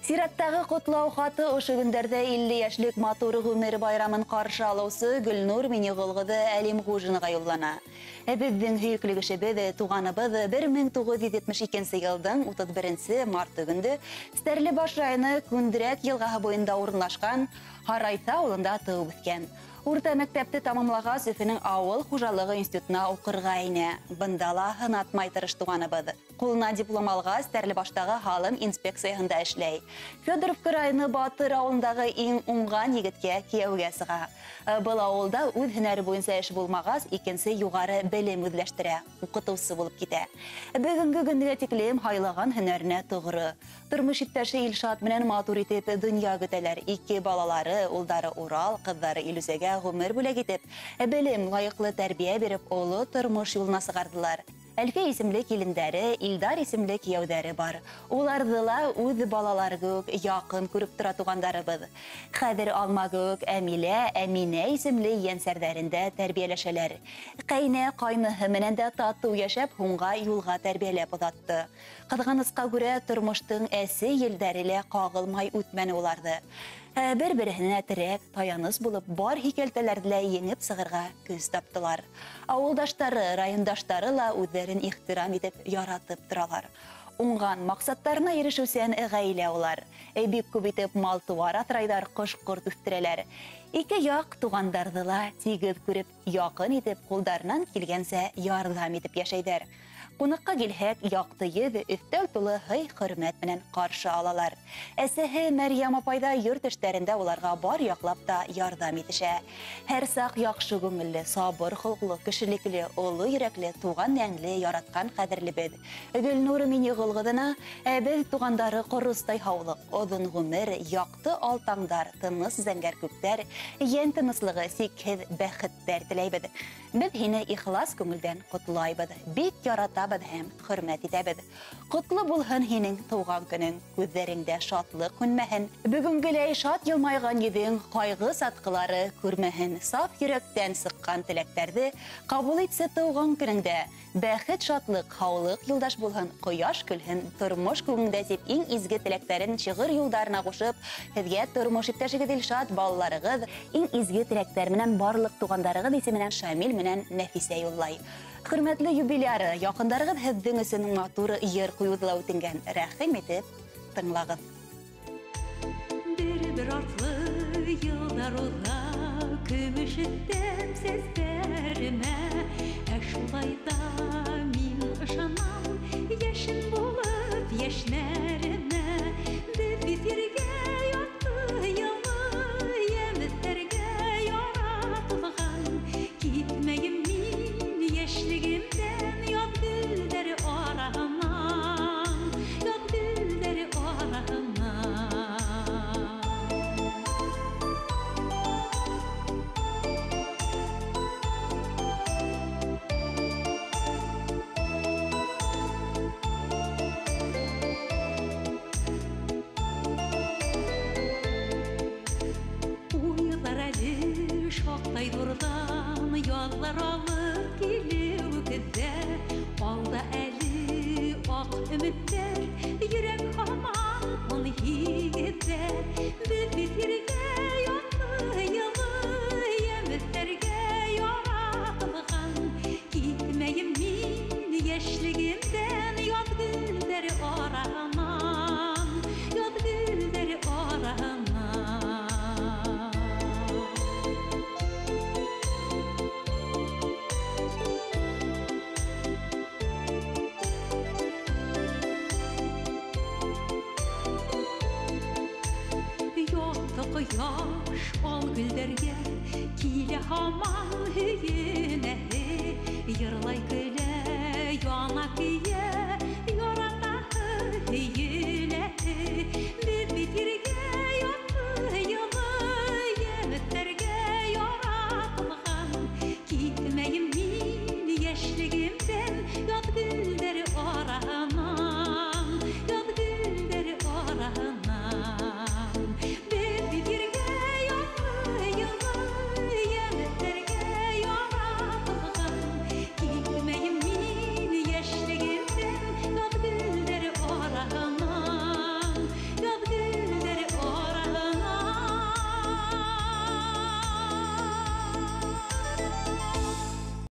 Сираттағы құтлау хаты ошы күндерде 50 яшьлек матуры ғүмір байрамын қаршы алусы Гүлнур Минеғылғыды Әлим Ғужыныға юллана. Әбіздің хүйіклік ішібеді туғаныбыз 1972 елдің 31 март күнді Стәрлі баш райыны Күндірәк елғағы бойында орынлашқан Харайса ауылында туып өткен. Урта мәктәпті тамамлаға Сөфінің ауыл хужалығы институтына оқырға ине. Бындала хынатмай тырыш туғаныбыз. Қолына диплом алға Стәрлі баштағы халым инспекцияғында эшләй. Федоровка райыны Батыр ауылындағы ең уңған егітке кияуге сыға. Бұл ауылда өз һөнәре бойынша эш булмағас, икенсе юғары белем үзләштірә, укытусы болып китә. Бүгінгі күндіге тиклем хайлаған һөнәренә тугры. Тормыш иптәше Илшат менән матур итеп дөнья көтәләр. Ике балалары, улдары Урал, кызлары Илүзәгә гомер бүләк итеп, белем лайыклы тәрбия биреп, олы тормыш юлына сыгардылар. Әлфе исемле килендәре, Илдар исемле кияүдәре бар. Улардыла үз балалары күк, якын күреп тора тугандарыбыз. Хәзер Алма күк, Әмилә, Әминә исемле янсәрдәрендә тәрбияләшәләр. Кайны кайныһы менән дә тату яшәп, һуңга юлга тәрбияләп озатты. Кызганыска күрә тормыштың әсе елдәреле кагылмай үтмәне уларды. Бер-беренә терәк, таяныс булып, бар хикәлтәләрдә еңеп сыгырга күз таптылар. Авылдаштары, райондаштары ла үзләрен ихтирам итеп, яратып торалар. Уңган максаттарына ирешүсән гаилә улар. Бик күп итеп мал-туар атрайдар, кош-корт үстерәләр. Ике як тугандарды ла тигез күреп, якын итеп, кулдарынан килгәнсә ярдәм итеп яшәйдәр. Кунакка килһәк, якты йөз, өстәл тулы хөрмәт белән каршы алалар. Әсәһе Мәрьям апайда йорт эшләрендә уларга бар яклап та ярдәм итешә. Һәр сак яхшы күңелле, сабыр холклы, кешелекле, олы йөрәкле, туган нәңле яраткан кадерлебез. Гөлнур Минеғылғыдына без тугандары корыстай һаулык, озын гомер, якты алтаңдар, тыныс зәңгәр күктәр, ян тыныслыгы, сикһез бәхеттәр теләйбез. Без һине ихлас күңелдән котлайбыз. Бик яратабыз һәм хөрмәт итәбез. Котлы булһын һинең туган көнең, күзләреңдә шатлык күнмәһен. Бүгенгеләй шат елмайган йөзең, кайгы сатқылары күрмәһен. Саф йөрәктән сыккан теләктәрне кабул итсә туган көнеңдә. Бәхет, шатлык, һаулык юлдаш булһын, кояш көлһен, тормыш күңеңдә дип иң изге теләкләрен шигырь юлдарына кушып, һезгә тормыш иптәшегез Илшат, балаларыгыз, иң изге теләктәр менән барлык тугандарыгыз исеменнән Шамил менән Нәфисә юллай. Хөрмәтле юбиляры, якындарыгыз һездең өчен матур йыр куюдыла үтенгән. Рәхим итеп тыңлагыз. Bir artlı yıllar ola, kömüşüddem seslerime. Şulayda min ışanam, yaşın bulup yaşlarına. Biz bitirge yattı yılı, yemizlerge yaratılgan. Gitmeyim min yaşligimden, yad gülleri aramam, yad gülleri aramam. Şoktaydıran yollar alıp geliyor kızda. Alda eli ak ümitler, yürek aman onu higizde. Biz bitirge yattı yılı, yemizlerge yaratılgan. Gitmeyim min yaşligimden, yad gülleri aramam, yad gülleri aramam. Yaş al gülderge, kile haman hüyüne. Yırlay güle, yana kiye,